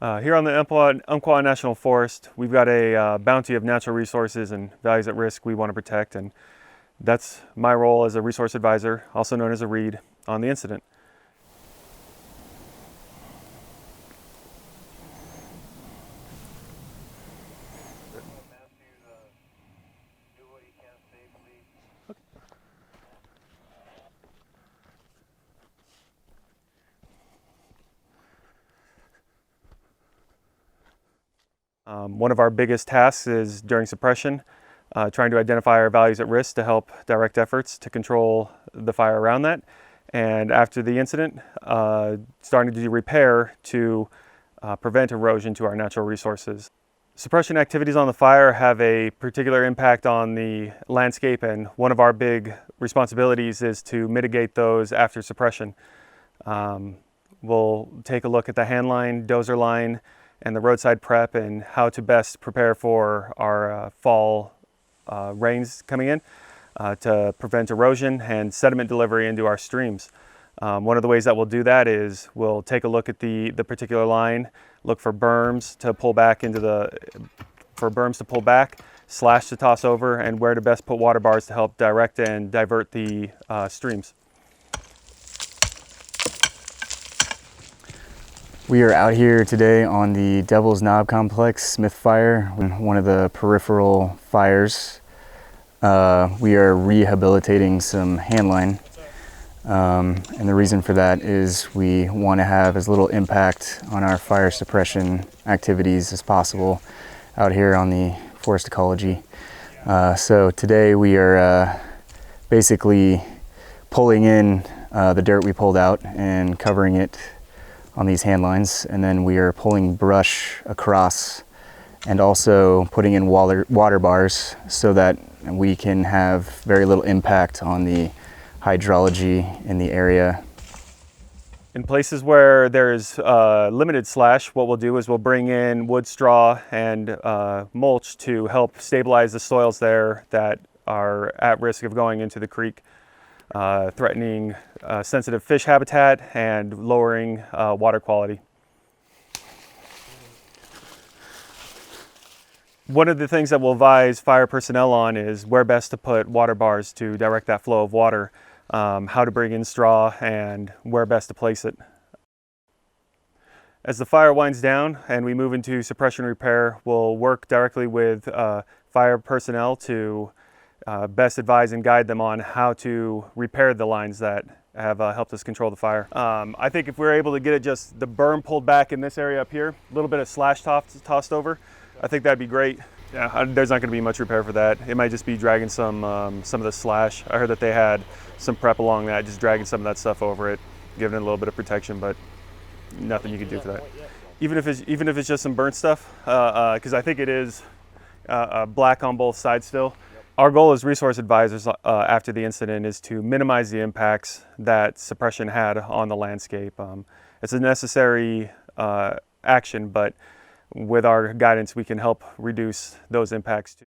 Here on the Umpqua National Forest, we've got a bounty of natural resources and values at risk we want to protect, and that's my role as a resource advisor, also known as a READ, on the incident. One of our biggest tasks is during suppression, trying to identify our values at risk to help direct efforts to control the fire around that. And after the incident, starting to do repair to prevent erosion to our natural resources. Suppression activities on the fire have a particular impact on the landscape, and one of our big responsibilities is to mitigate those after suppression. We'll take a look at the hand line, dozer line, and the roadside prep and how to best prepare for our fall rains coming in to prevent erosion and sediment delivery into our streams. One of the ways that we'll do that is we'll take a look at the particular line, look for berms to pull back slash to toss over, and where to best put water bars to help direct and divert the streams. We are out here today on the Devil's Knob Complex Smith Fire, one of the peripheral fires. We are rehabilitating some hand line, and the reason for that is we want to have as little impact on our fire suppression activities as possible out here on the forest ecology. So today we are basically pulling in the dirt we pulled out and covering it on these hand lines, and then we are pulling brush across and also putting in water bars so that we can have very little impact on the hydrology in the area. In places where there's limited slash, what we'll do is we'll bring in wood, straw, and mulch to help stabilize the soils there that are at risk of going into the creek, threatening sensitive fish habitat and lowering water quality. One of the things that we'll advise fire personnel on is where best to put water bars to direct that flow of water, how to bring in straw, and where best to place it. As the fire winds down and we move into suppression repair, we'll work directly with fire personnel to best advise and guide them on how to repair the lines that have helped us control the fire. I think if we're able to get it just the berm pulled back in this area up here, a little bit of slash tossed over, I think that'd be great. Yeah, there's not going to be much repair for that. It might just be dragging some of the slash. I heard that they had some prep along that, just dragging some of that stuff over it, giving it a little bit of protection, but nothing you can do for that. Even if it's just some burnt stuff, because I think it is black on both sides still. Our goal as resource advisors after the incident is to minimize the impacts that suppression had on the landscape. It's a necessary action, but with our guidance, we can help reduce those impacts too.